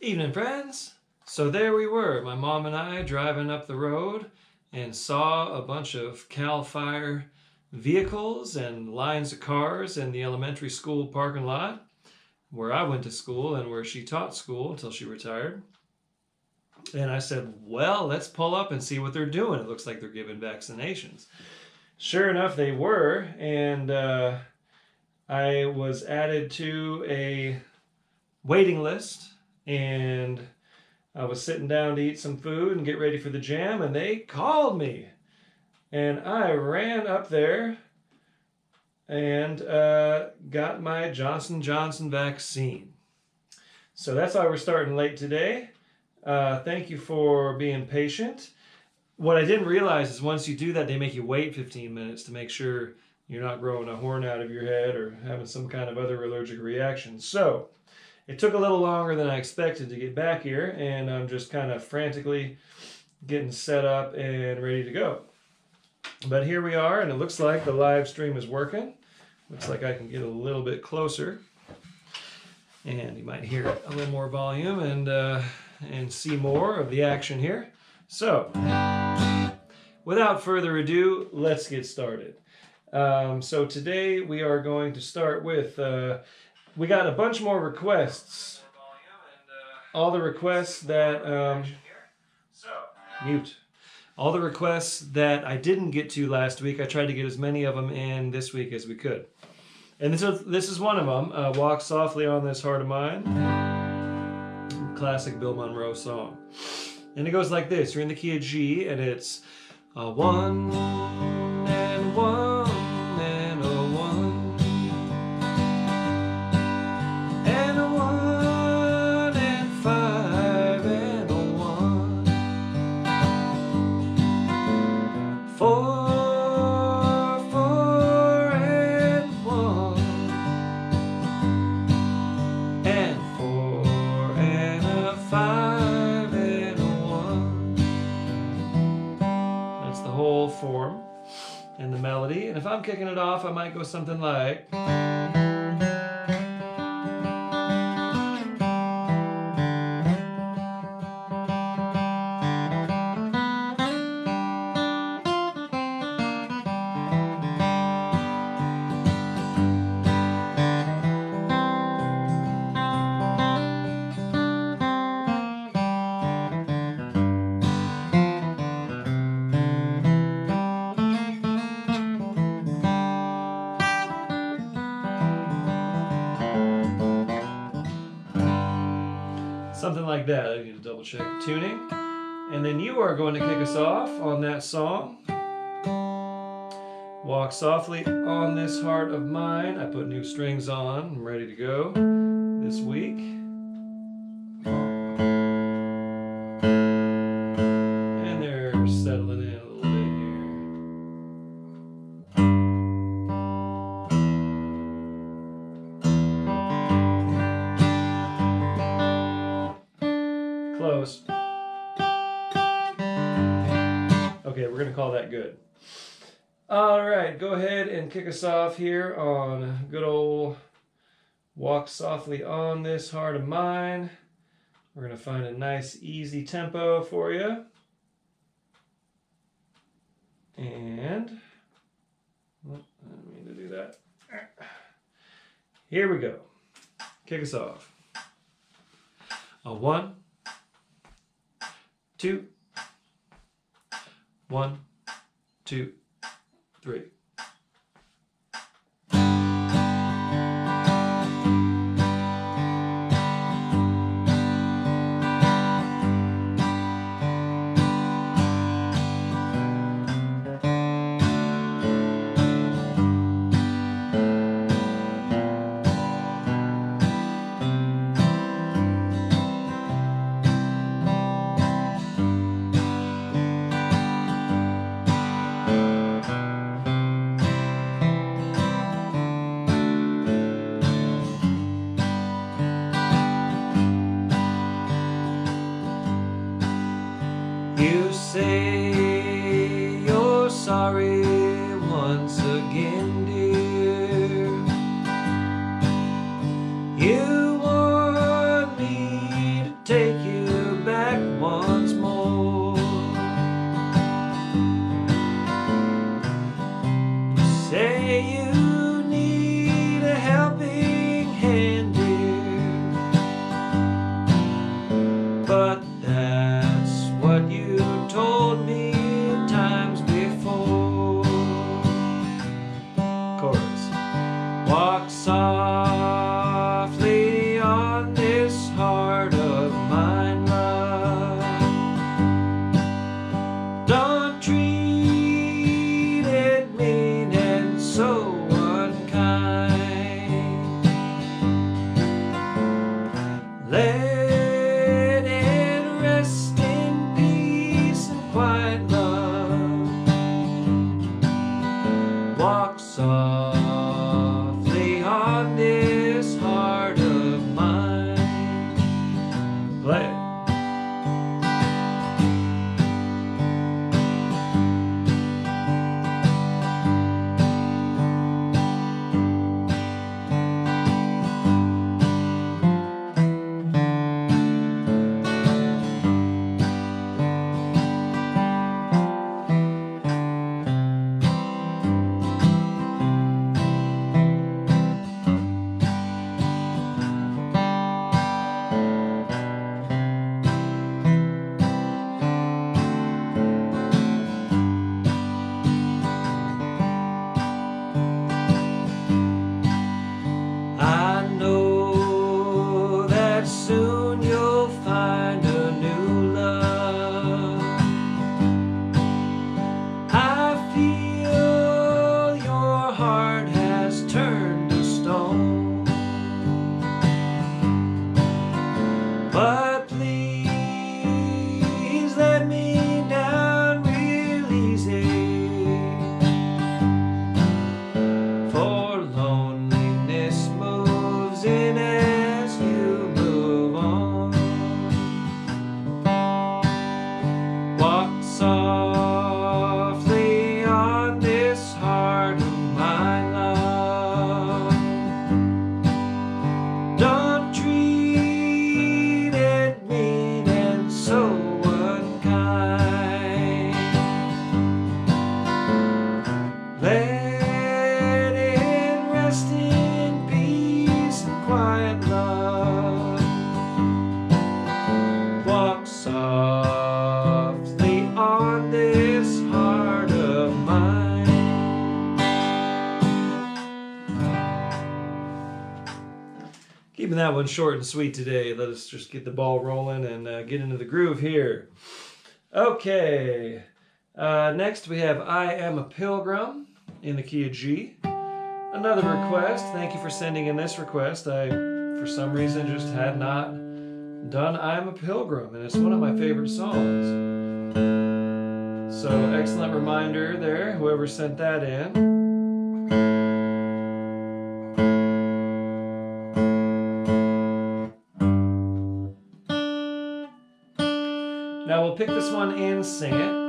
Evening, friends. So there we were, my mom and I driving up the road and saw a bunch of CAL FIRE vehicles and lines of cars in the elementary school parking lot where I went to school and where she taught school until she retired. And I said, well, let's pull up and see what they're doing. It looks like they're giving vaccinations. Sure enough, they were, and I was added to a waiting list, and I was sitting down to eat some food and get ready for the jam, and they called me. And I ran up there and got my Johnson & Johnson vaccine. So that's why we're starting late today. Thank you for being patient. What I didn't realize is once you do that, they make you wait 15 minutes to make sure you're not growing a horn out of your head or having some kind of other allergic reaction. So it took a little longer than I expected to get back here, and I'm just kind of frantically getting set up and ready to go. But here we are, and it looks like the live stream is working. Looks like I can get a little bit closer, and you might hear a little more volume and see more of the action here. So, without further ado, let's get started. So today we are going to start with, we got a bunch more requests. All the requests that, mute. All the requests that I didn't get to last week, I tried to get as many of them in this week as we could. And this is one of them, Walk Softly on This Heart of Mine. Classic Bill Monroe song. And it goes like this. You're in the key of G, and it's a 1 and 1 and a 1 and a 1 and 5 and a 1 4 4 and 1 and 4 and a 5 and a 1. That's the whole form and the melody. And if I'm kicking it off, I might go something like. Something like that. I need to double check the tuning. And then you are going to kick us off on that song. Walk Softly on This Heart of Mine. I put new strings on. I'm ready to go this week. And they're settling in a little bit here. Close. Okay, we're going to call that good. All right, go ahead and kick us off here on good old Walk Softly on This Heart of Mine. We're going to find a nice, easy tempo for you. And, oh, I didn't mean to do that. Here we go. Kick us off. A 1, 2, 1, 2, 3. You say you're sorry once again, dear. You want me to take softly on this heart of mine. Keeping that one short and sweet today. Let us just get the ball rolling and get into the groove here. Okay, next we have I Am a Pilgrim in the key of G. Another request. Thank you for sending in this request. I, for some reason, just had not done I Am a Pilgrim, and it's one of my favorite songs. So, excellent reminder there, whoever sent that in. Now we'll pick this one and sing it.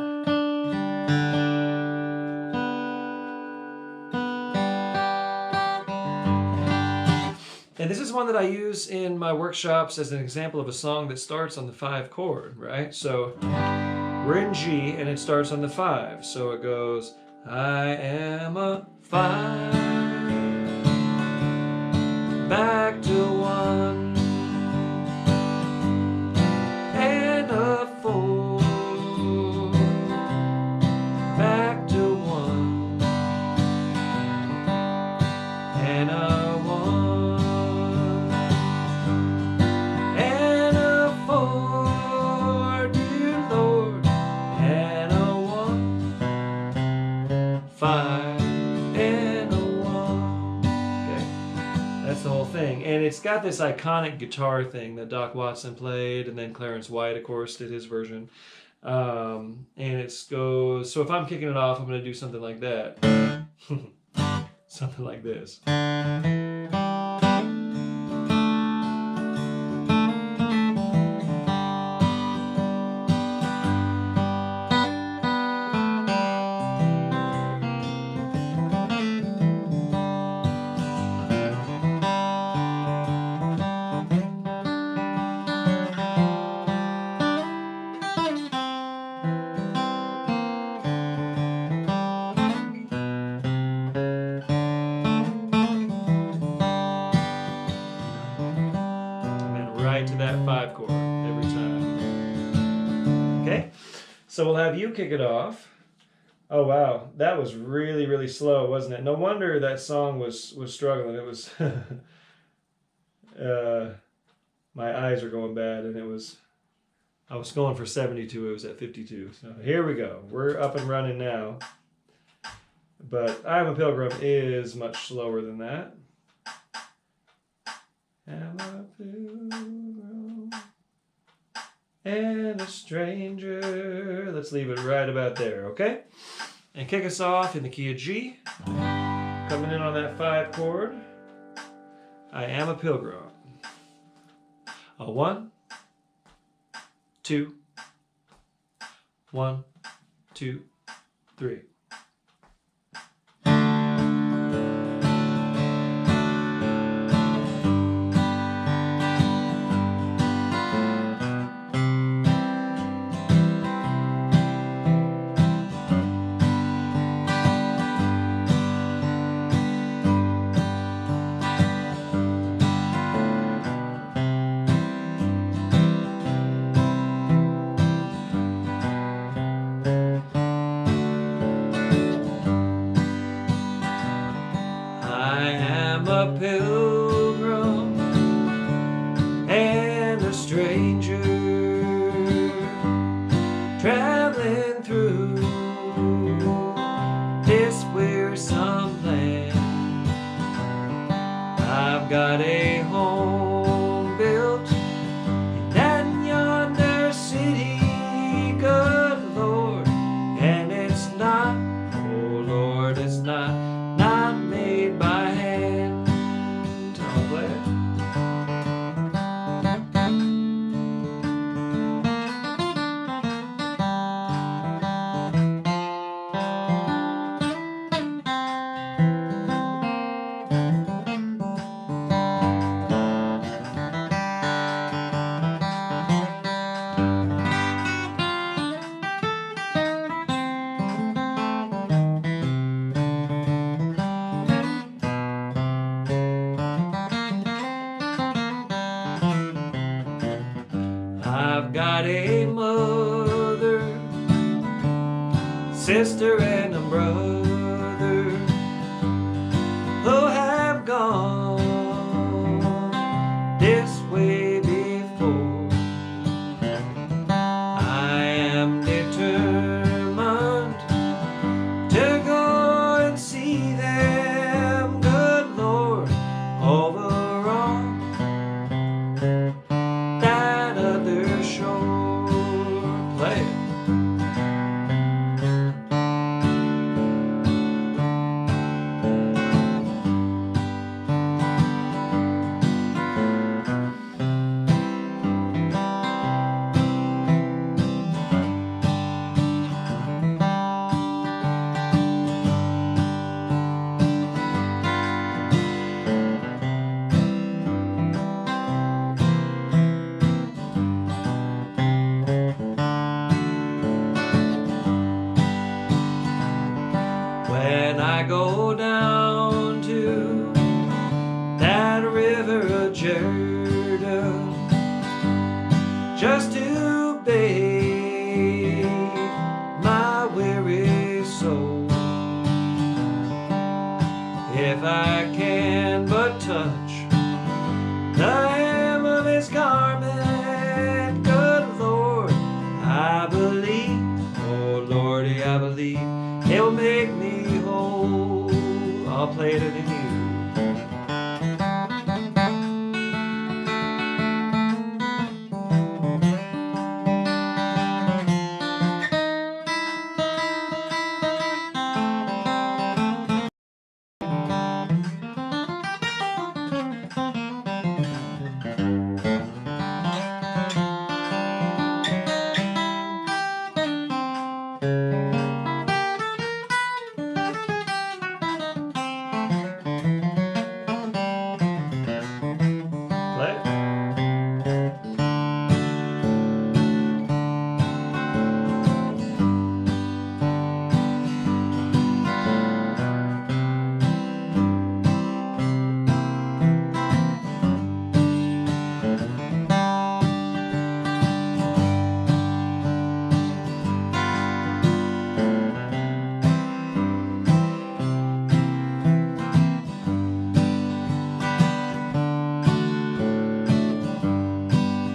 And this is one that I use in my workshops as an example of a song that starts on the 5 chord, right? So we're in G and it starts on the 5. So it goes, I am a 5, back to 1, and a 4, back to 1, and a 1. And it's got this iconic guitar thing that Doc Watson played, and then Clarence White, of course, did his version. And it goes, so if I'm kicking it off, I'm going to do something like that. Something like this. To that 5 chord every time. Okay, so we'll have you kick it off. Oh wow, that was really, really slow, wasn't it? No wonder that song was struggling. It was my eyes are going bad, and I was going for 72. It was at 52. So here we go. We're up and running now. But I Am a Pilgrim is much slower than that. Am a pilgrim and a stranger. Let's leave it right about there, okay? And kick us off in the key of G. Coming in on that 5 chord. I Am a Pilgrim. A 1, 2, 1, 2, 3. mother, sister and a brother who have gone this way before. I am determined to go and see them, good Lord, over on that other shore. Play it. When I go down to that river of Jordan just to bathe my weary soul, if I can but touch the hem of his garment, good Lord, I believe, oh Lordy, I believe He'll make me whole. I'll play it in you.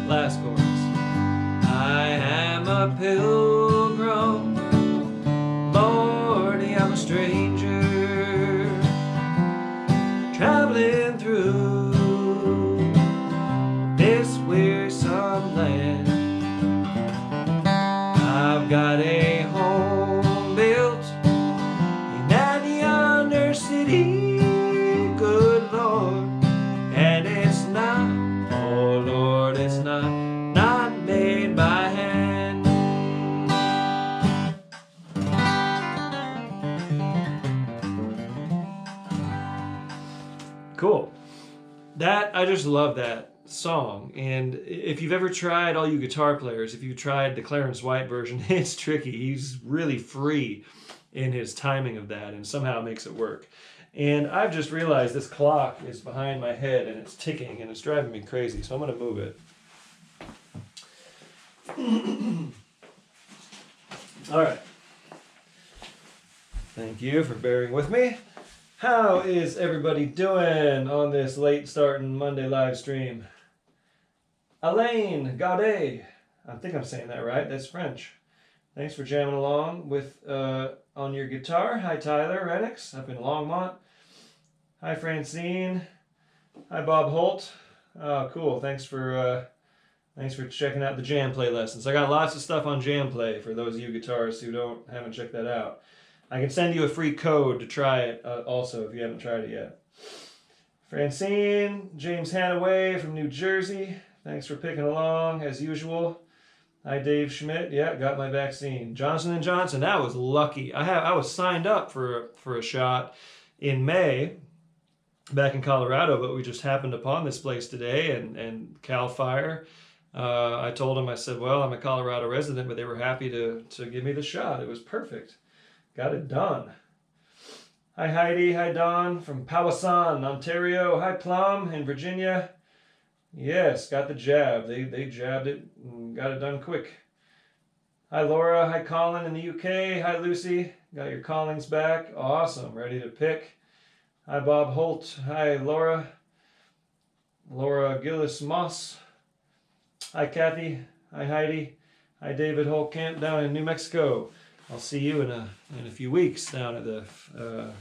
Last chorus. I am a pilgrim, Lordy, I'm a stranger, traveling through this wearisome land. I've got a home built in that yonder city, good Lord, and it's not, oh Lord, it's not made by hand. Cool. I just love that song. And if you've ever tried, all you guitar players, if you've tried the Clarence White version, it's tricky. He's really free in his timing of that and somehow makes it work. And I've just realized this clock is behind my head and it's ticking and it's driving me crazy, so I'm going to move it. All right. Thank you for bearing with me. How is everybody doing on this late starting Monday live stream? Alain Gaudet, I think I'm saying that right. That's French. Thanks for jamming along with on your guitar. Hi Tyler Renix up in Longmont. Hi Francine. Hi Bob Holt. Oh, cool. Thanks for checking out the Jam Play lessons. I got lots of stuff on Jam Play for those of you guitarists who haven't checked that out. I can send you a free code to try it also if you haven't tried it yet. Francine, James Hanaway from New Jersey. Thanks for picking along as usual. Hi Dave Schmidt. Yeah, got my vaccine. Johnson & Johnson. That was lucky. I was signed up for a shot in May back in Colorado, but we just happened upon this place today and Cal Fire. I told them, I said, well, I'm a Colorado resident, but they were happy to give me the shot. It was perfect. Got it done. Hi Heidi, hi Don from Powassan, Ontario. Hi Plum in Virginia. Yes, got the jab. They jabbed it and got it done quick. Hi, Laura. Hi, Colin in the UK. Hi, Lucy. Got your callings back. Awesome. Ready to pick. Hi, Bob Holt. Hi, Laura. Laura Gillis Moss. Hi, Kathy. Hi, Heidi. Hi, David Holtkamp down in New Mexico. I'll see you in a few weeks down at the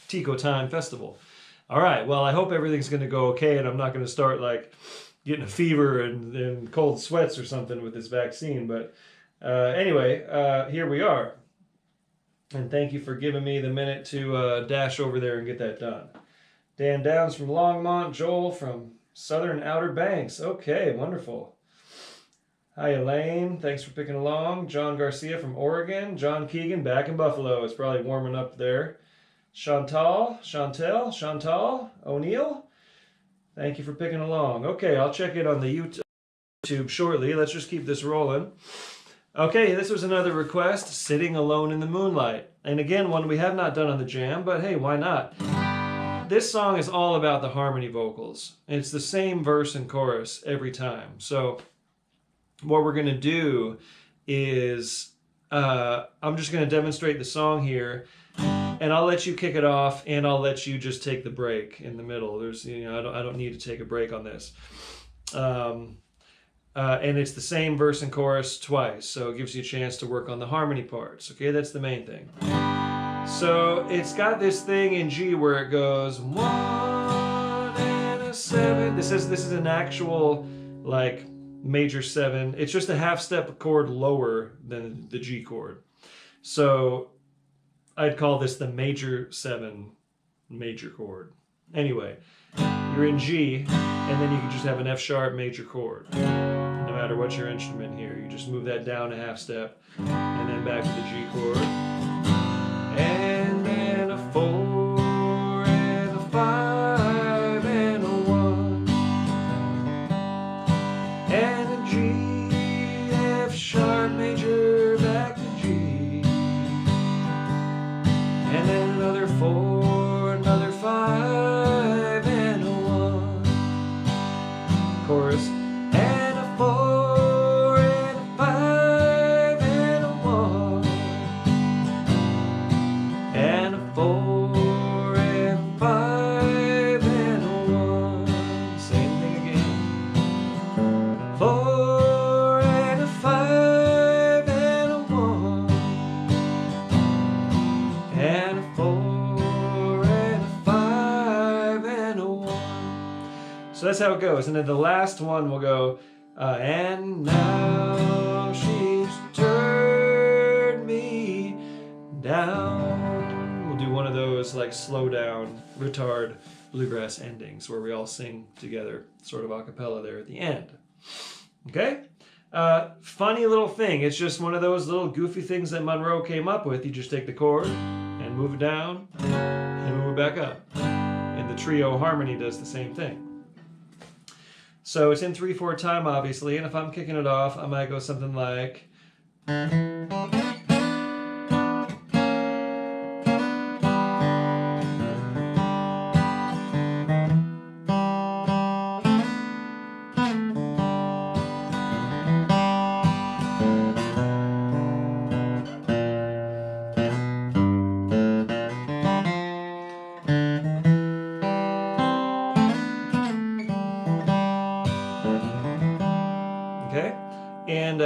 Tico Time Festival. All right. Well, I hope everything's going to go okay, and I'm not going to start like getting a fever and cold sweats or something with this vaccine. But anyway, here we are. And thank you for giving me the minute to dash over there and get that done. Dan Downs from Longmont. Joel from Southern Outer Banks. Okay, wonderful. Hi, Elaine. Thanks for picking along. John Garcia from Oregon. John Keegan back in Buffalo. It's probably warming up there. Chantal O'Neill. Thank you for picking along. Okay, I'll check it on the YouTube shortly. Let's just keep this rolling. Okay, this was another request, Sitting Alone in the Moonlight. And again, one we have not done on the jam, but hey, why not? This song is all about the harmony vocals. It's the same verse and chorus every time. So what we're going to do is I'm just going to demonstrate the song here, and I'll let you kick it off, and I'll let you just take the break in the middle. There's, I don't need to take a break on this. And it's the same verse and chorus twice, so it gives you a chance to work on the harmony parts. Okay, that's the main thing. So it's got this thing in G where it goes 1 and a 7. This is an actual like major 7. It's just a half step chord lower than the G chord. So I'd call this the major 7 major chord. Anyway, you're in G, and then you can just have an F sharp major chord. No matter what your instrument here, you just move that down a half step, and then back to the G chord. And then a 4 and a 5 and a 1. And a G, F sharp major, back to G. And then another 4, another 5 and a 1. Chorus. And a 4 and a 5 and a 1. And a 4 and a 5 and a 1. Same thing again. 4 and a 5 and a 1. And a 4 and a 5 and a 1. So that's how it goes. And then the last one will go, and now she's turned me down. We'll do one of those like slow down, retard bluegrass endings where we all sing together, sort of a cappella there at the end. Okay? Funny little thing. It's just one of those little goofy things that Monroe came up with. You just take the chord and move it down and move it back up. And the trio harmony does the same thing. So it's in 3/4 time, obviously, and if I'm kicking it off, I might go something like... Okay, and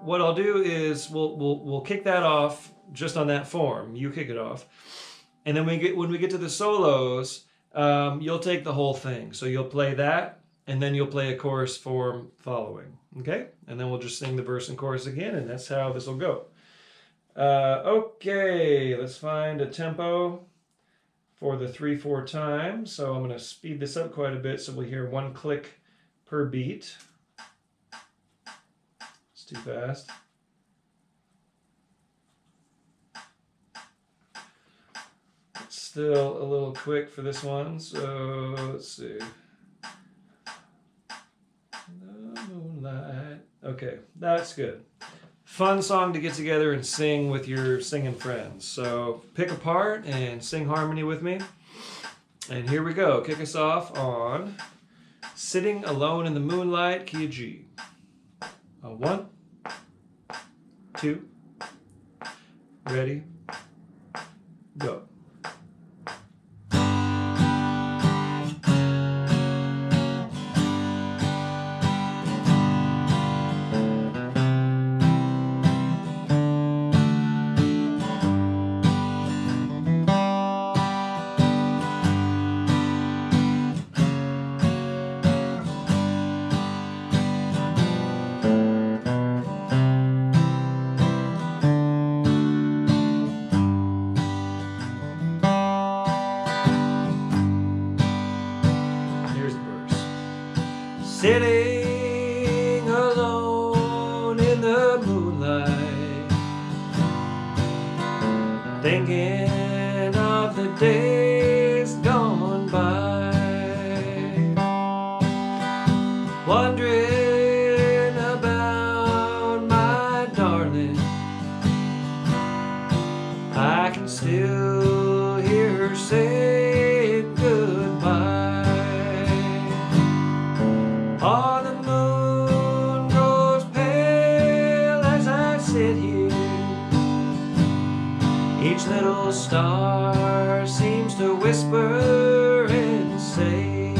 what I'll do is we'll kick that off just on that form. You kick it off, and then when we get to the solos, you'll take the whole thing. So you'll play that, and then you'll play a chorus form following. Okay, and then we'll just sing the verse and chorus again, and that's how this will go. Okay, let's find a tempo for the 3/4 time. So I'm going to speed this up quite a bit so we'll hear 1 click per beat. It's too fast. It's still a little quick for this one, so let's see. The Moonlight. Okay, that's good. Fun song to get together and sing with your singing friends. So pick a part and sing harmony with me. And here we go. Kick us off on Sitting Alone in the Moonlight, key of G. 1, 2, ready, go. Sitting alone in the moonlight, thinking of the days gone by, wondering about my darling. I can still hear her saying goodbye. Oh, the moon grows pale as I sit here. Each little star seems to whisper and say,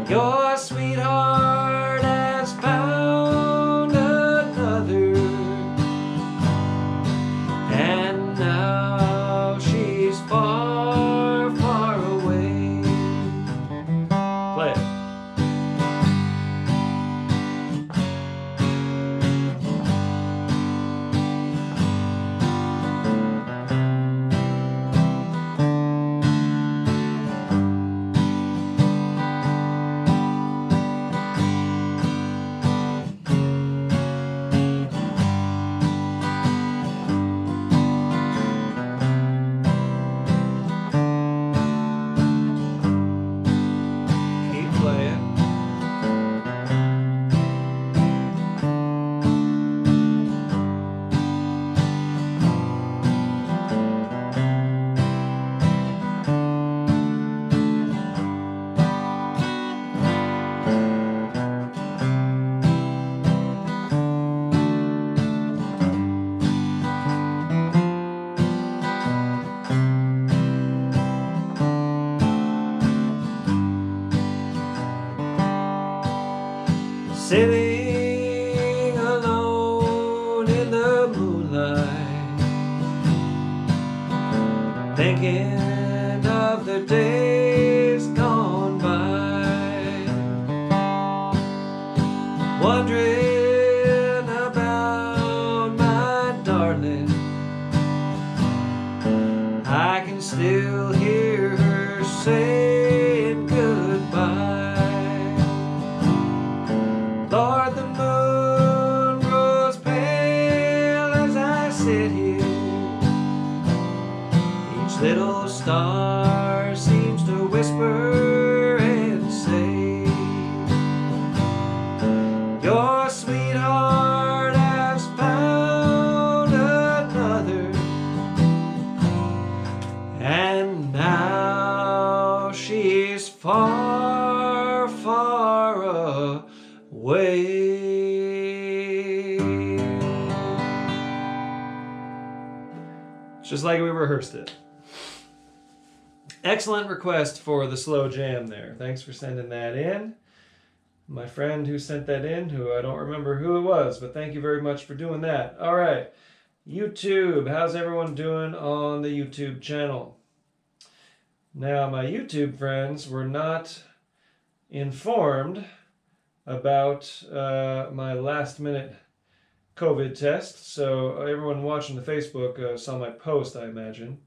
your sweetheart has found another, and now she's far, far away. Play it. Keep playing. Sitting alone in the moonlight, thinking of the days gone by, wondering about my darling. I can still hear her saying goodbye. Lord, the moon grows pale as I sit here. Each little star seems to whisper and say, your sweetheart has found another, and now she's far, far away. Just like we rehearsed it. Excellent request for the slow jam there. Thanks for sending that in. My friend who sent that in, who I don't remember who it was, but thank you very much for doing that. All right, YouTube. How's everyone doing on the YouTube channel? Now, my YouTube friends were not informed about my last-minute COVID test, so everyone watching the Facebook saw my post, I imagine.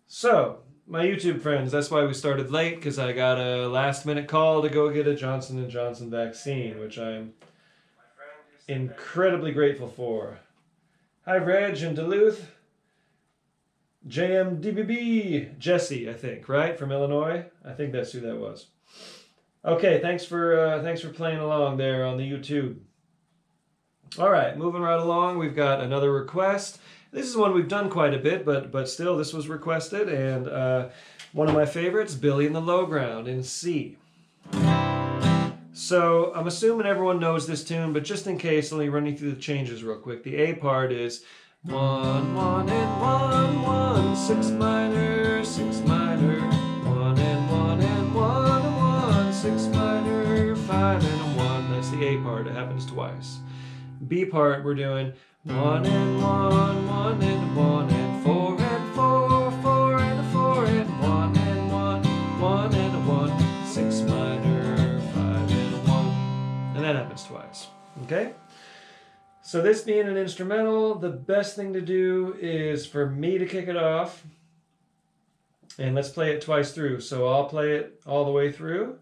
So, my YouTube friends, that's why we started late, because I got a last-minute call to go get a Johnson & Johnson vaccine, which I'm incredibly grateful for. Hi, Reg in Duluth. JMDBB, Jesse, I think, right? From Illinois? I think that's who that was. Okay, thanks for playing along there on the YouTube. All right, moving right along, we've got another request. This is one we've done quite a bit, but still, this was requested, and one of my favorites, Billy in the Lowground in C. So I'm assuming everyone knows this tune, but just in case, let me run you through the changes real quick. The A part is 1, 1 and 1, 1, 6 minor, 6 minor, 1 and 1 and 1 and 1, 6 minor, 5 and a 1. That's the A part. It happens twice. B part, we're doing 1 and 1, 1 and 1 and 4 and 4, 4 and a 4 and 1 and 1, 1 and a 1, 6 minor, 5 and a 1. And that happens twice. Okay? So this being an instrumental, the best thing to do is for me to kick it off. And let's play it twice through. So I'll play it all the way through,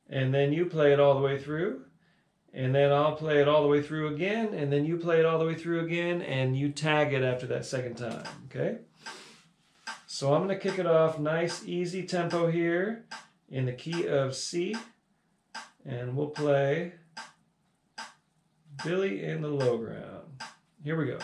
and then you play it all the way through, and then I'll play it all the way through again, and then you play it all the way through again, and you tag it after that second time, okay? So I'm going to kick it off nice, easy tempo here in the key of C, and we'll play Billy in the Lowground. Here we go.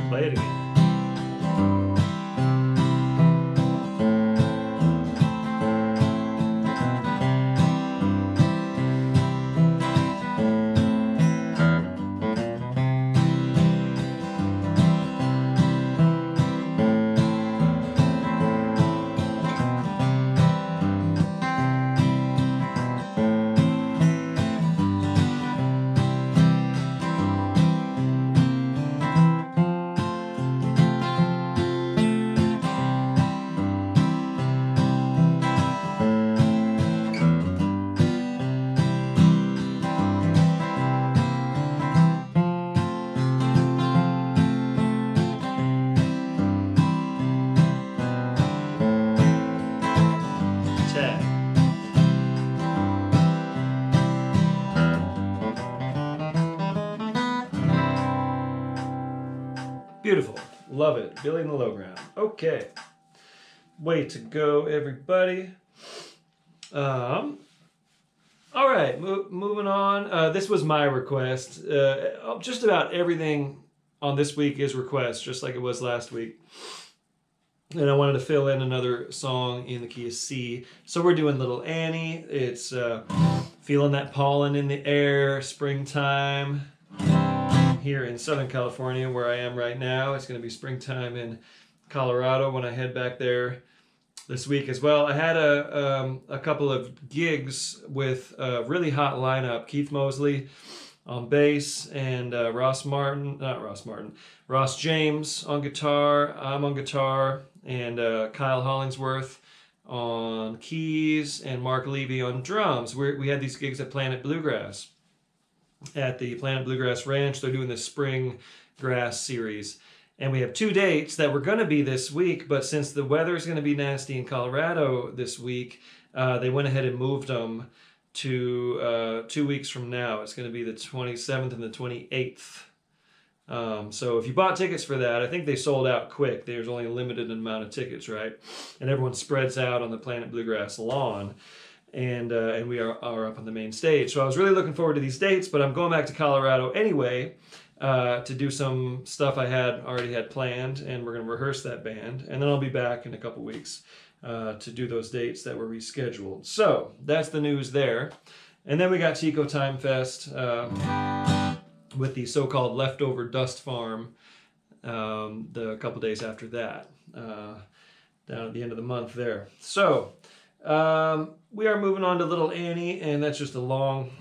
Play it again. Beautiful. Love it. Billy in the Lowground. Okay. Way to go, everybody. All right, moving on. This was my request. Just about everything on this week is request, just like it was last week. And I wanted to fill in another song in the key of C. So we're doing Little Annie. It's feeling that pollen in the air, springtime. Here in Southern California, where I am right now. It's going to be springtime in Colorado when I head back there this week as well. I had a couple of gigs with a really hot lineup. Keith Mosley on bass and Ross James on guitar. I'm on guitar, and Kyle Hollingsworth on keys, and Mark Levy on drums. We had these gigs at Planet Bluegrass. At the Planet Bluegrass Ranch. They're doing the Spring Grass series. And we have 2 dates that were going to be this week, but since the weather is going to be nasty in Colorado this week, they went ahead and moved them to 2 weeks from now. It's going to be the 27th and the 28th. So if you bought tickets for that, I think they sold out quick. There's only a limited amount of tickets, right? And everyone spreads out on the Planet Bluegrass lawn. And we are up on the main stage. So I was really looking forward to these dates, but I'm going back to Colorado anyway to do some stuff I already had planned, and we're going to rehearse that band. And then I'll be back in a couple weeks to do those dates that were rescheduled. So that's the news there. And then we got Tico Time Fest with the so-called Leftover Dust Farm the couple days after that, down at the end of the month there. So we are moving on to Little Annie, and that's just a long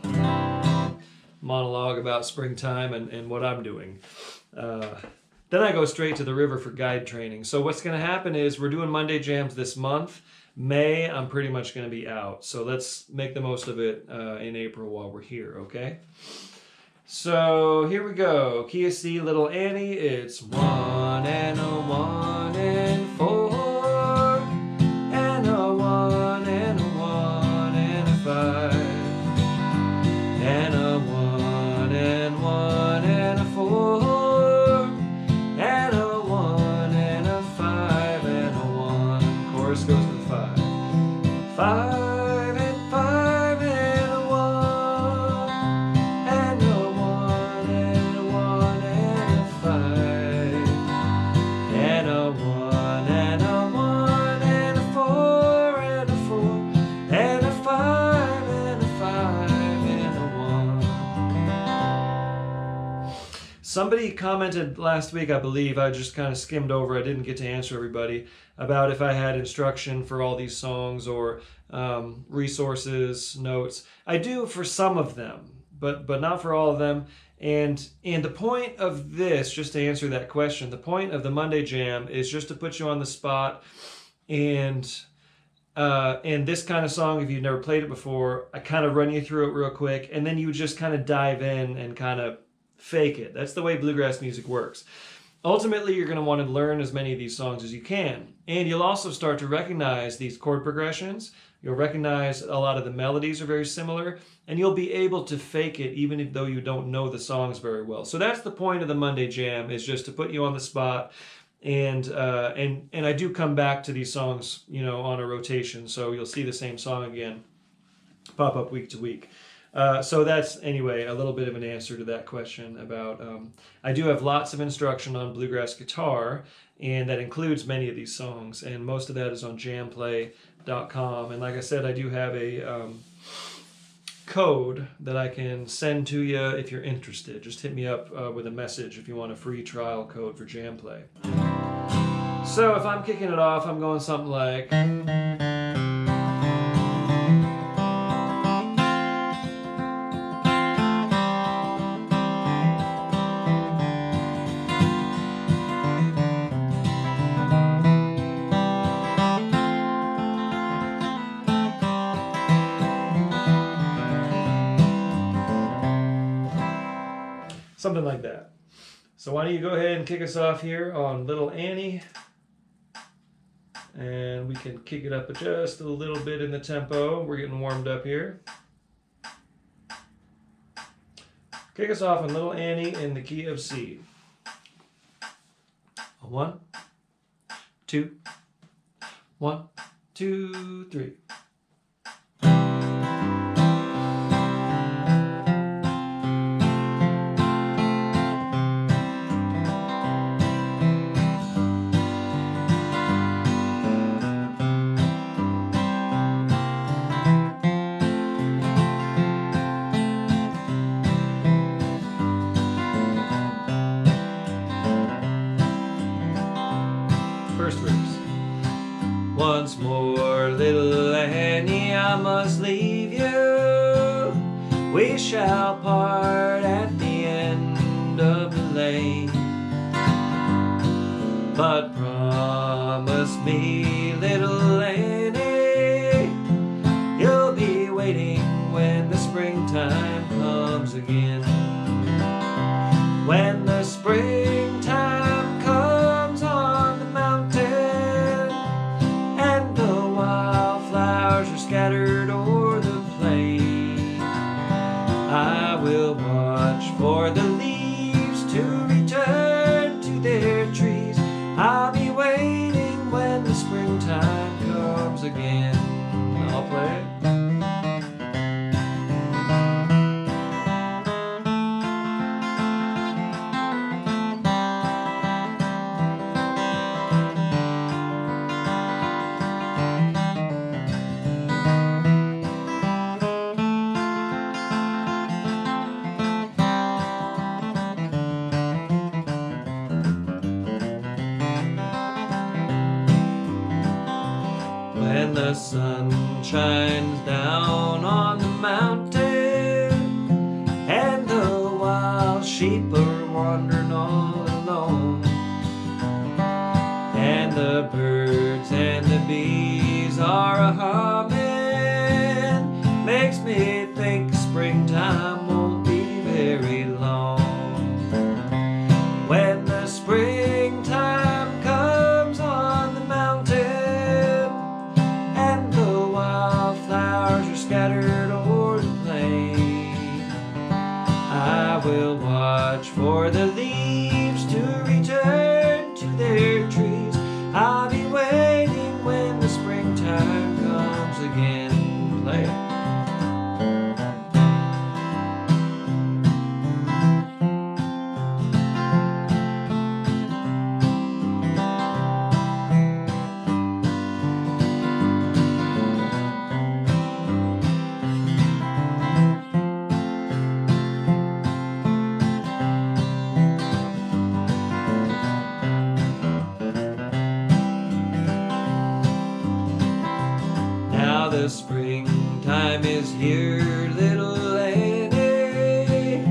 monologue about springtime and what I'm doing. Then I go straight to the river for guide training. So what's going to happen is we're doing Monday jams this month. May, I'm pretty much going to be out. So let's make the most of it in April while we're here, okay? So here we go. Key of C, Little Annie. It's 1 and a 1 and 4 and a 1 and a 1 and a 5 and a 1 and 1 and a 4 and a 1 and a 5 and a 1. Chorus goes to the 5. 5 and 5 and a 1 and a 1 and a 1 and a 5 and a 1 and a 1 and a 4 and a 4 and a 5 and a 5 and a 1. Somebody commented last week, I believe, I just kind of skimmed over, I didn't get to answer everybody, about if I had instruction for all these songs or resources, notes. I do for some of them, but not for all of them. And the point of this, just to answer that question, the point of the Monday Jam is just to put you on the spot. And this kind of song, if you've never played it before, I kind of run you through it real quick, and then you just kind of dive in and kind of fake it. That's the way bluegrass music works. Ultimately, you're going to want to learn as many of these songs as you can. And you'll also start to recognize these chord progressions. You'll recognize a lot of the melodies are very similar, and you'll be able to fake it even though you don't know the songs very well. So that's the point of the Monday Jam, is just to put you on the spot. And I do come back to these songs, on a rotation. So you'll see the same song again pop up week to week. So that's, anyway, a little bit of an answer to that question about, I do have lots of instruction on bluegrass guitar, and that includes many of these songs, and most of that is on jamplay.com. And like I said, I do have a code that I can send to you if you're interested. Just hit me up with a message if you want a free trial code for Jamplay. So if I'm kicking it off, I'm going something like... something like that. So why don't you go ahead and kick us off here on Little Annie. And we can kick it up just a little bit in the tempo. We're getting warmed up here. Kick us off on Little Annie in the key of C. 1, 2, 1, 2, 3. first verse. Once more, little Annie, I must leave you. We shall part at the end of the lane. But promise me, little Annie, you'll be waiting when the springtime comes again. When the springtime comes on the mountain and the wildflowers are scattered o'er the plain, I will watch for the leaves to return to their trees. I'll be waiting when the springtime comes again. I'll play it. When the sun shines down on the mountain and the wild sheep are wandering all alone, and the birds and the bees are a-humming, makes me think springtime won't be very long. When the springtime comes on the mountain and the wildflowers are scattered o'er the plain, I will watch for the leaves to return to their trees. I'll be waiting when the springtime comes again. Play it. Now the springtime is here, little Annie.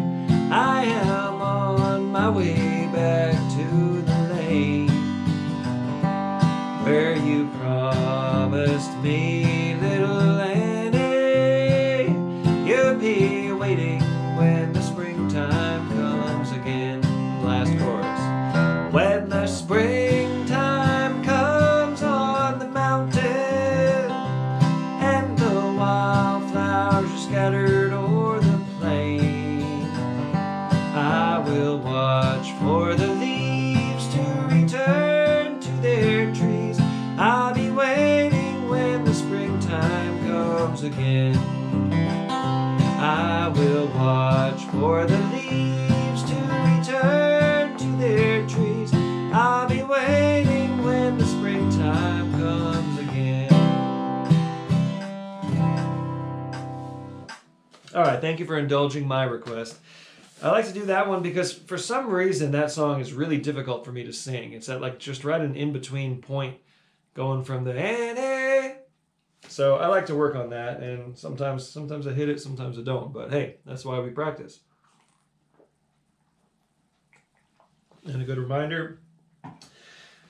I am on my way back to the lane where you promised me, little Annie, you'll be waiting when the springtime comes again. Last chorus. When the springtime comes on the mountain and the wildflowers are scattered o'er the plain, I will watch for the leaves to return to their trees. I'll be waiting when the springtime comes again. I will watch for the leaves to return to their trees. I'll be waiting when the springtime comes again. All right, thank you for indulging my request. I like to do that one because for some reason that song is really difficult for me to sing. It's at like just right an in-between point going from the Annie. So I like to work on that, and sometimes I hit it, sometimes I don't. But hey, that's why we practice. And a good reminder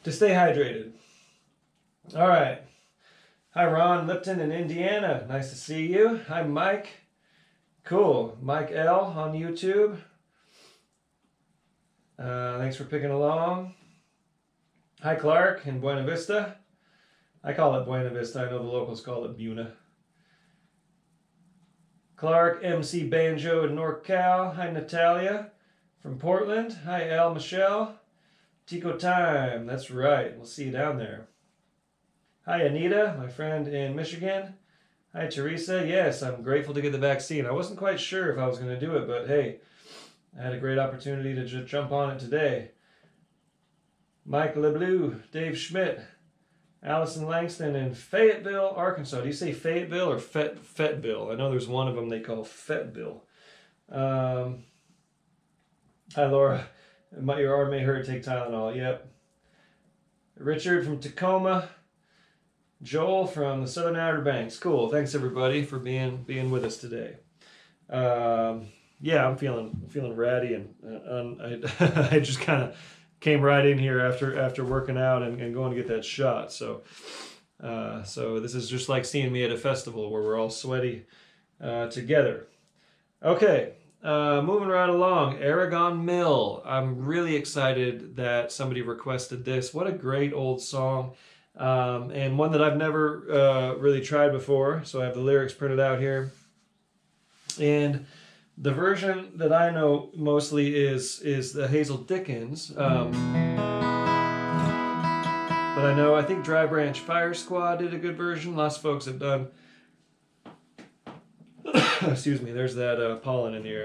to stay hydrated. All right. Hi, Ron Lipton in Indiana. Nice to see you. Hi, Mike. Cool. Mike L on YouTube. Thanks for picking along. Hi, Clark in Buena Vista. I call it Buena Vista. I know the locals call it Buna. Clark, MC Banjo in NorCal. Hi, Natalia from Portland. Hi, Al Michelle. Tico Time. That's right. We'll see you down there. Hi, Anita, my friend in Michigan. Hi, Teresa. Yes, I'm grateful to get the vaccine. I wasn't quite sure if I was going to do it, but hey, I had a great opportunity to just jump on it today. Mike LeBlue, Dave Schmidt, Allison Langston in Fayetteville, Arkansas. Do you say Fayetteville or Fetville? I know there's one of them they call Fetville. Hi, Laura. Your arm may hurt. Take Tylenol. Yep. Richard from Tacoma. Joel from the Southern Outer Banks. Cool. Thanks everybody for being with us today. Yeah, I'm feeling ratty, and I just kind of came right in here after working out and going to get that shot. So this is just like seeing me at a festival where we're all sweaty together. Okay, moving right along. Aragon Mill. I'm really excited that somebody requested this. What a great old song. And one that I've never really tried before. So I have the lyrics printed out here. And the version that I know mostly is the Hazel Dickens. But I think Dry Branch Fire Squad did a good version. Lots of folks have done. Excuse me, there's that pollen in the air.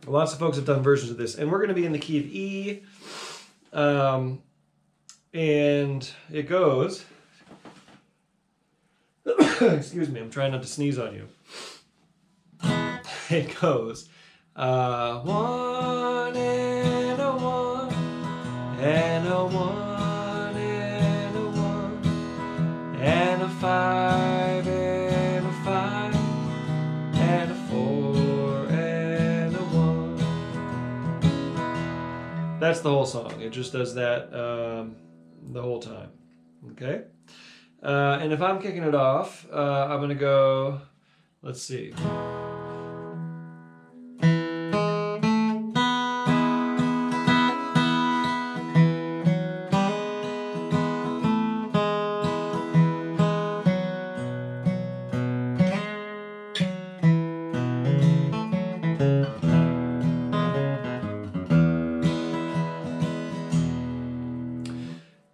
Lots of folks have done versions of this. And we're going to be in the key of E. And it goes. Excuse me, I'm trying not to sneeze on you. It goes. 1 and a 1 and a 1 and a 1 and a 5 and a 5 and a 4 and a 1. That's the whole song. It just does that the whole time. Okay? And if I'm kicking it off, I'm going to go, let's see.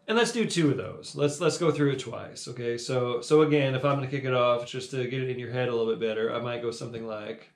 Let's do 2 of those. Let's go through it twice. Okay, so again, if I'm going to kick it off, just to get it in your head a little bit better, I might go something like.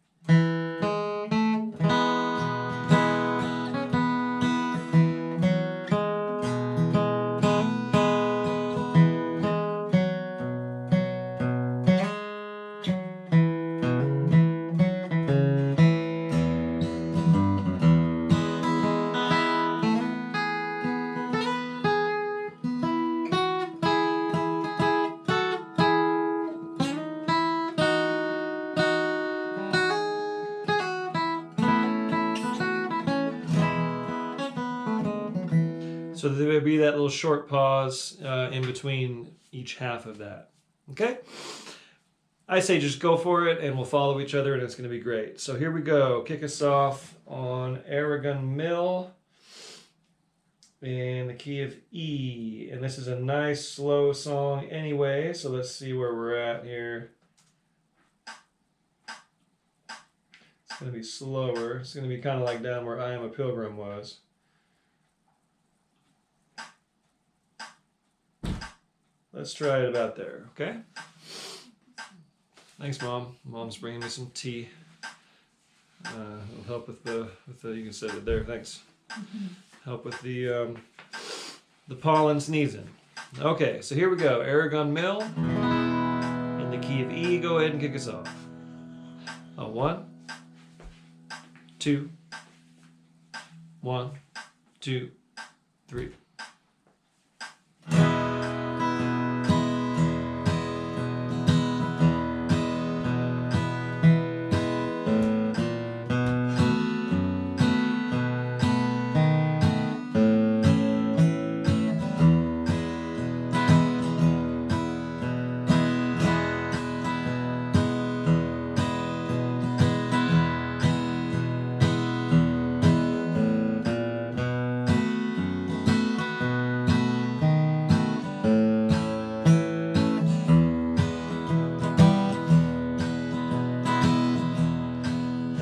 So there would be that little short pause in between each half of that. Okay? I say just go for it and we'll follow each other and it's going to be great. So here we go. Kick us off on Aragon Mill in the key of E. And this is a nice slow song anyway. So let's see where we're at here. It's going to be slower. It's going to be kind of like down where I Am a Pilgrim was. Let's try it about there, okay? Thanks, Mom. Mom's bringing me some tea. It'll help with the you can set it there, thanks. Help with the pollen sneezing. Okay, so here we go. Aragon Mill in the key of E. Go ahead and kick us off. 1, 2, 1, 2, 3.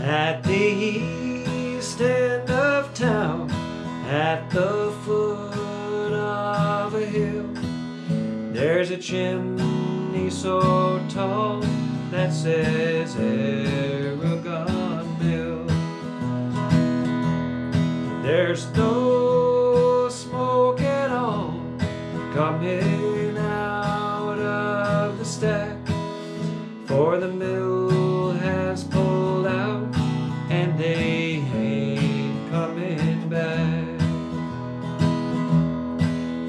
At the east end of town, at the foot of a hill, there's a chimney so tall that says Aragon Mill. There's no smoke at all coming out of the stack, for the mill has pulled out and they ain't coming back.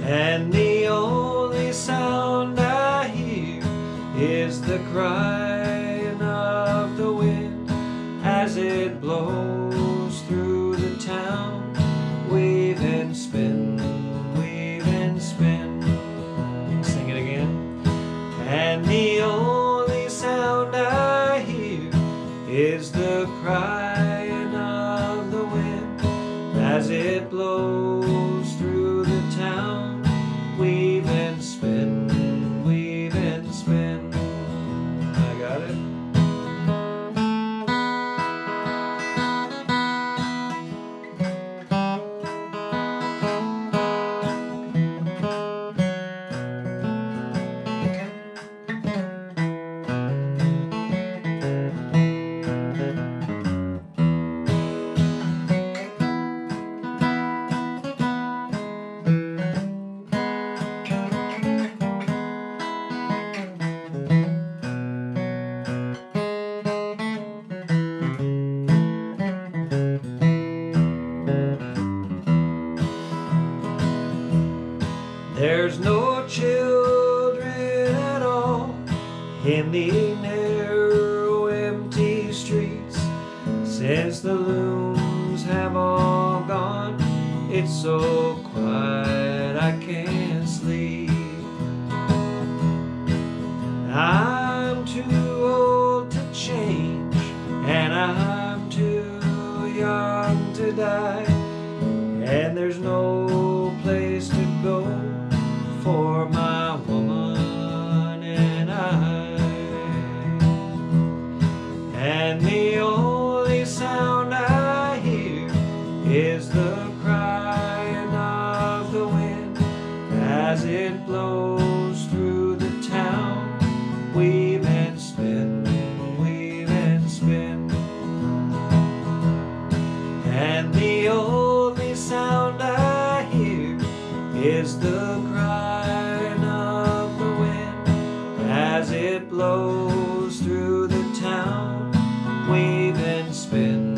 and the only sound I hear is the crying of the wind as it blows through the town. Weave and spin, weave and spin. Sing it again. And the only sound I hear is the crying of the wind as it blows through the town. Weave and spin, weave and spin. I got it. There's no children at all in the narrow empty streets. Since the looms have all gone, it's so quiet I can't sleep. I'm too old to change, and I'm too young to die, and there's no place to go for my woman and I. And the only sound I hear is the crying of the wind as it blows through the town. Weave and spin, weave and spin. And the only sound I hear is the crying of the wind as it blows through the town. Weave and spin,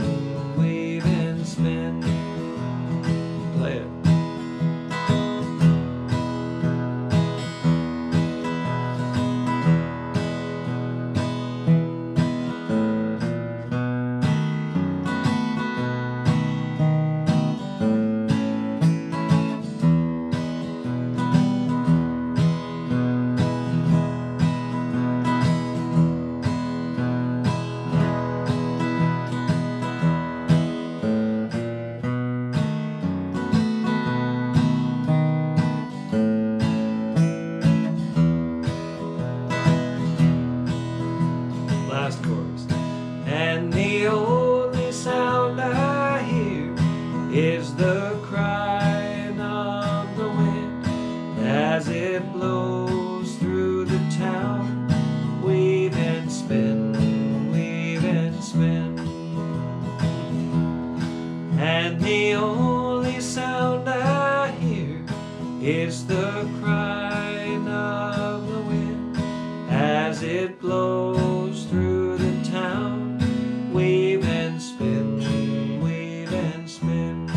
weave and spin. Play it. Last chorus. And the only sound I hear is the crying of the wind as it blows through the town. Weave and spin, weave and spin. And the only sound I hear is the crying of the wind as it blows through the town. Weave and spin, weave and spin.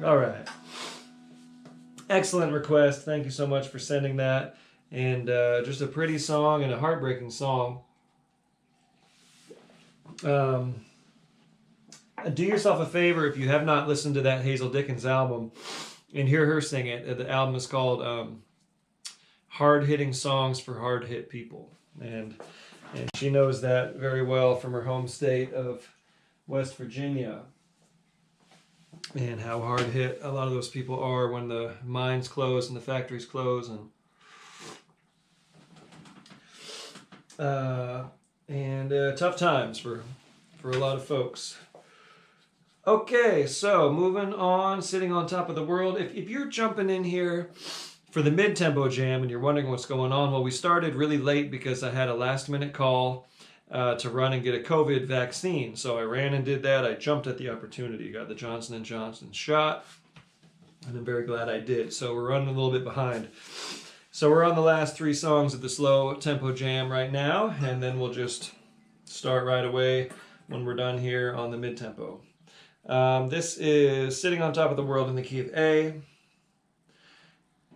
All right. Excellent request. Thank you so much for sending that. And just a pretty song and a heartbreaking song. Do yourself a favor if you have not listened to that Hazel Dickens album and hear her sing it. The album is called Hard-Hitting Songs for Hard-Hit People. And she knows that very well from her home state of West Virginia, and how hard hit a lot of those people are when the mines close and the factories close, and tough times for a lot of folks. Okay, so moving on, Sitting on Top of the World. If you're jumping in here for the mid-tempo jam and you're wondering what's going on, well, we started really late because I had a last-minute call to run and get a COVID vaccine. So I ran and did that. I jumped at the opportunity, got the Johnson & Johnson shot, and I'm very glad I did. So we're running a little bit behind. So we're on the last 3 songs of the slow tempo jam right now, and then we'll just start right away when we're done here on the mid-tempo. This is Sitting on Top of the World in the key of A.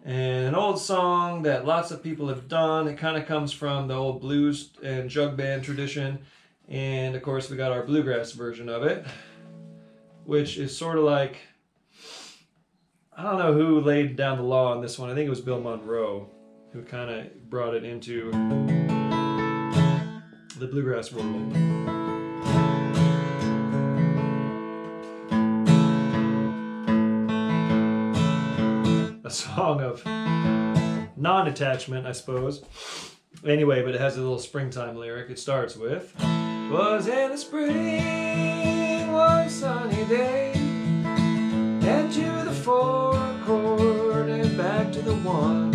And an old song that lots of people have done. It kind of comes from the old blues and jug band tradition. And of course we got our bluegrass version of it, which is sort of like, I don't know who laid down the law on this one. I think it was Bill Monroe who kind of brought it into the bluegrass world. A song of non-attachment, I suppose. Anyway, but it has a little springtime lyric. It starts with, "'Twas in the spring, one sunny day, and to the 4 chord and back to the 1,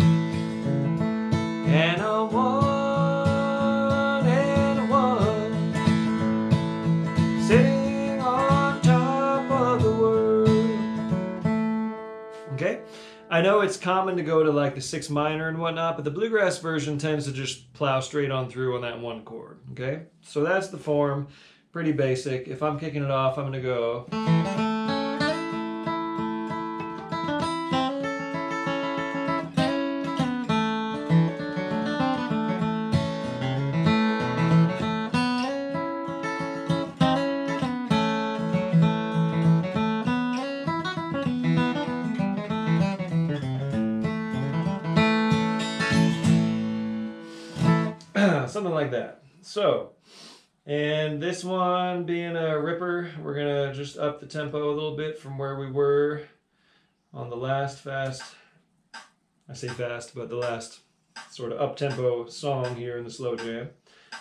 and a 1 and a 1, sitting on top of the world." Okay? I know it's common to go to like the 6 minor and whatnot, but the bluegrass version tends to just plow straight on through on that 1 chord, okay? So that's the form, pretty basic. If I'm kicking it off, I'm gonna go. Something like that. So, and this one being a ripper, we're gonna just up the tempo a little bit from where we were on the last fast, I say fast, but the last sort of up-tempo song here in the slow jam.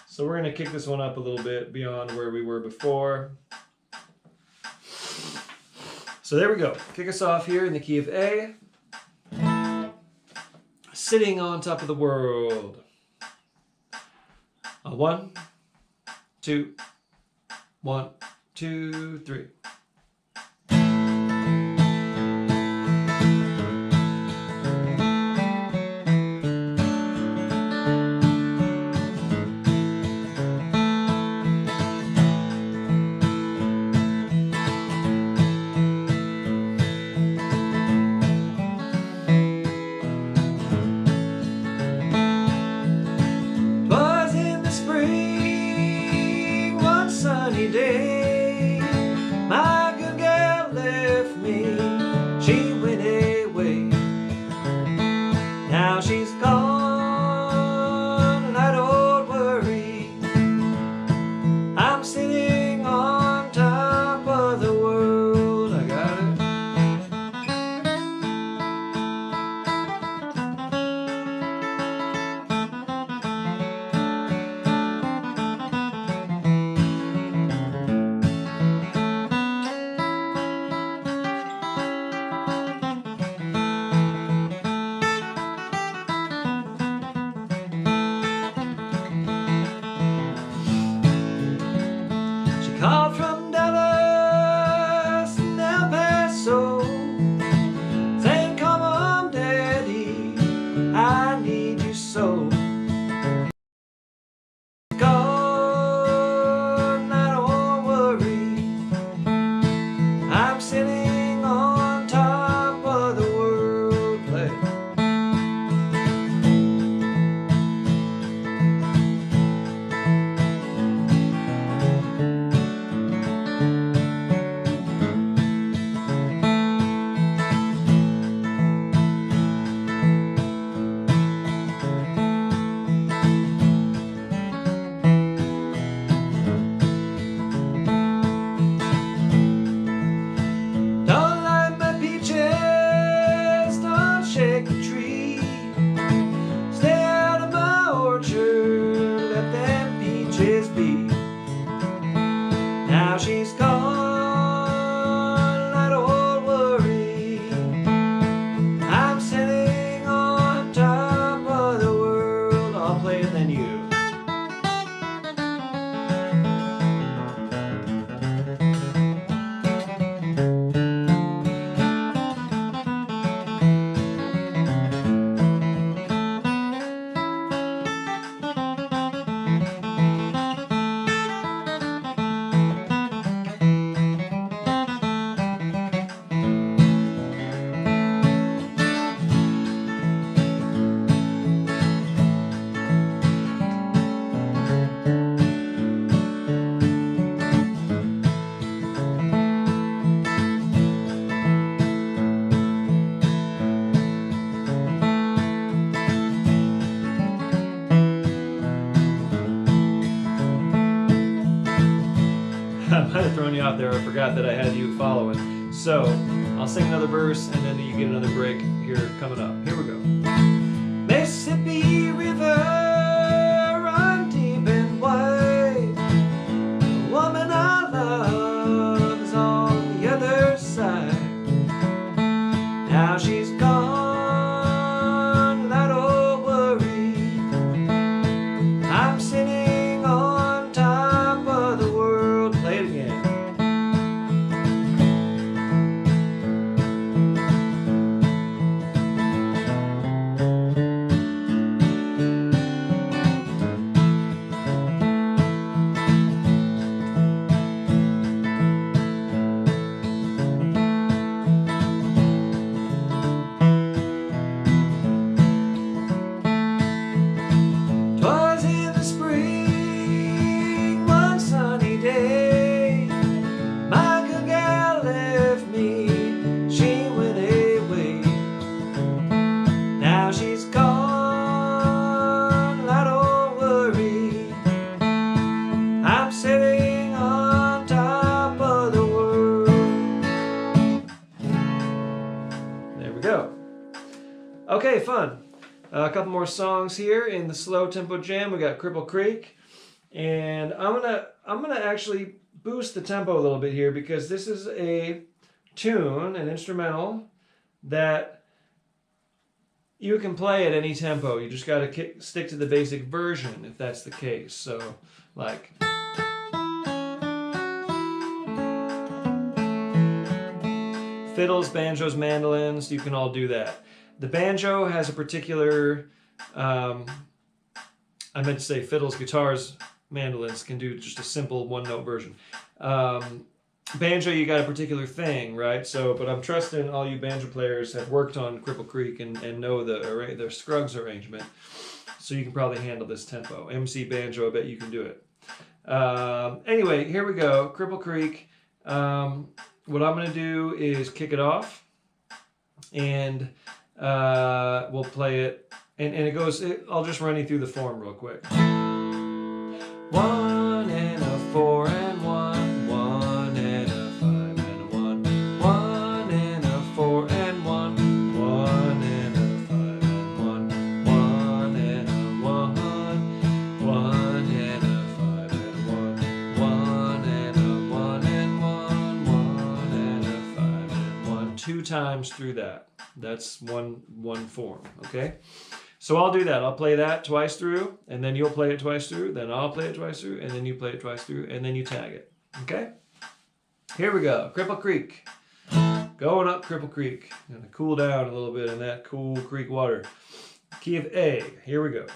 So we're gonna kick this one up a little bit beyond where we were before. So there we go. Kick us off here in the key of A. Sitting on Top of the World. 1, 2, 1, 2, 3. out there. I forgot that I had you following. So I'll sing another verse, and then you get another break here coming up. Here we go. Mississippi River, run deep and wide. The woman I love is on the other side. Now she's gone without a worry. I'm sitting on top of the world. Play it again. Okay, fun. A couple more songs here in the slow tempo jam. We got Cripple Creek, and I'm gonna actually boost the tempo a little bit here because this is a tune, an instrumental that you can play at any tempo. You just got to stick to the basic version if that's the case. So, like. Fiddles, banjos, mandolins, you can all do that. The banjo has a particular, I meant to say fiddles, guitars, mandolins can do just a simple one-note version. Banjo, you got a particular thing, right? So, but I'm trusting all you banjo players have worked on Cripple Creek and know the Scruggs arrangement, so you can probably handle this tempo. MC banjo, I bet you can do it. Anyway, here we go, Cripple Creek. What I'm going to do is kick it off, and we'll play it, and it goes, I'll just run you through the form real quick. 1 and a 4 and 1, 1 and a 5 and a 1, 1 and a 4 and 1, 1 and a 5 and 1, 1 and a 1, 1 and a 5 and 1, 1 and a 1 and 1, 1 and a 5 and 1, 2 times through that. That's one form, okay? So I'll do that. I'll play that twice through, and then you'll play it twice through, then I'll play it twice through, and then you play it twice through, and then you tag it, okay? Here we go. Cripple Creek. Going up Cripple Creek. Gonna cool down a little bit in that cool creek water. Key of A. Here we go.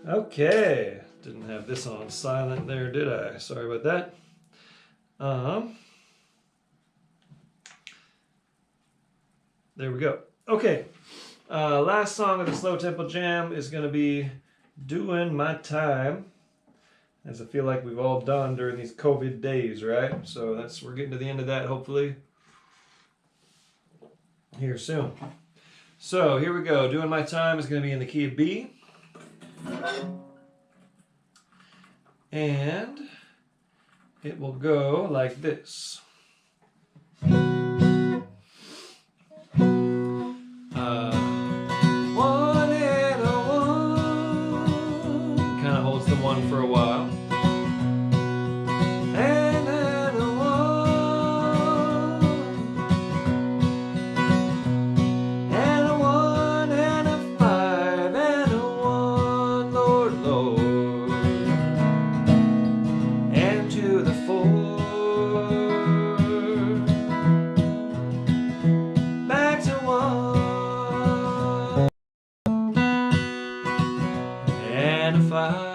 Okay, didn't have this on silent there, did I? Sorry about that. There we go. Okay, last song of the Slow Tempo Jam is going to be Doin My Time, as I feel like we've all done during these COVID days, right? So we're getting to the end of that, hopefully, here soon. So here we go. Doin My Time is going to be in the key of B. And it will go like this. One and a one. Kind of holds the one for a while. And a one. And a one and a five and a one, Lord, Lord. And to the four. Back to one. And a five.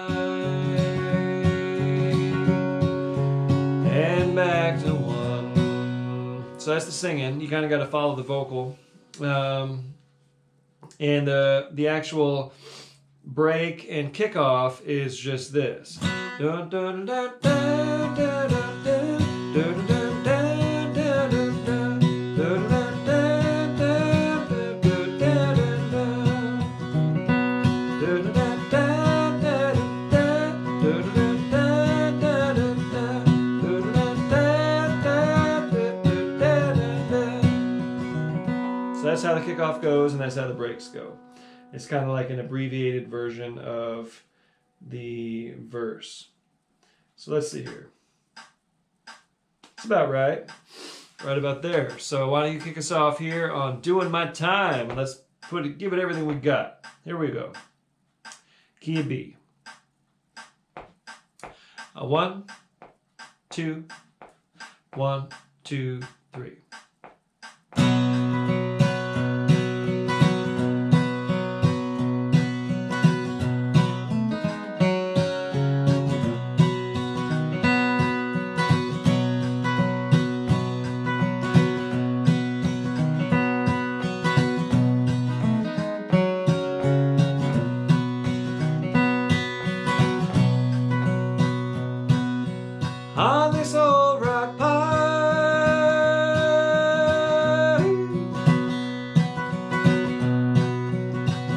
And back to one. So that's the singing. You kind of got to follow the vocal. And the actual break and kickoff is just this. Dun, dun, dun, dun, dun, dun, dun, dun, dun, dun, dun, dun, dun, dun, so that's how the kickoff goes, and that's how the breaks go. It's kind of like an abbreviated version of the verse. So let's see here. It's about right. Right about there. So why don't you kick us off here on Doin My Time? Let's give it everything we got. Here we go. Key of B. 1, 2, 1, 2, 3. On this old rock pile,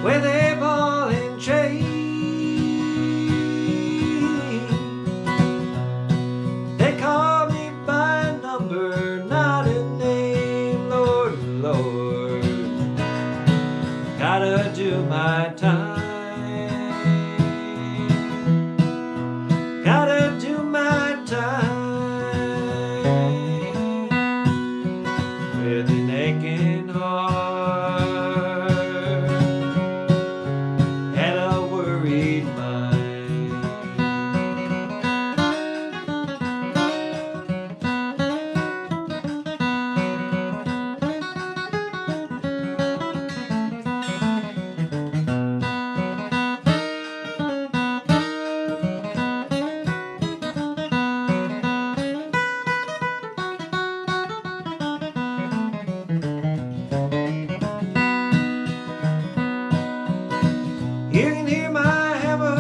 where they ball and chain, they call me by number, not a name, Lord, Lord, gotta do my time. Gotta do my time with an aching heart and a worried mind. You can hear my hammer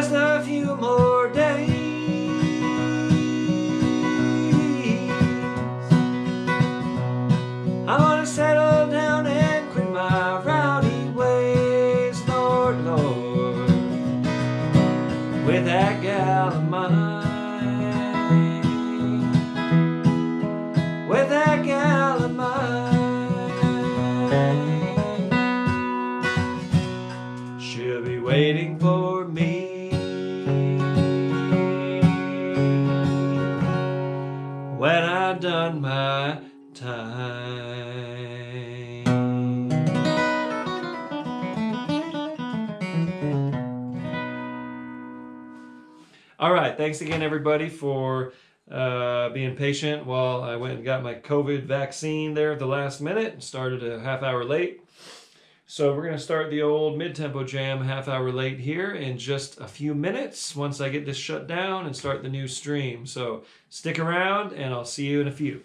just a few more days. I want to settle down and quit my rowdy ways, Lord, Lord, with that gal of mine, with that gal of mine. She'll be waiting for me when I've done my time. All right, thanks again, everybody, for being patient while I went and got my COVID vaccine there at the last minute and started a half hour late. So we're going to start the old mid-tempo jam half hour late here in just a few minutes once I get this shut down and start the new stream. So stick around and I'll see you in a few.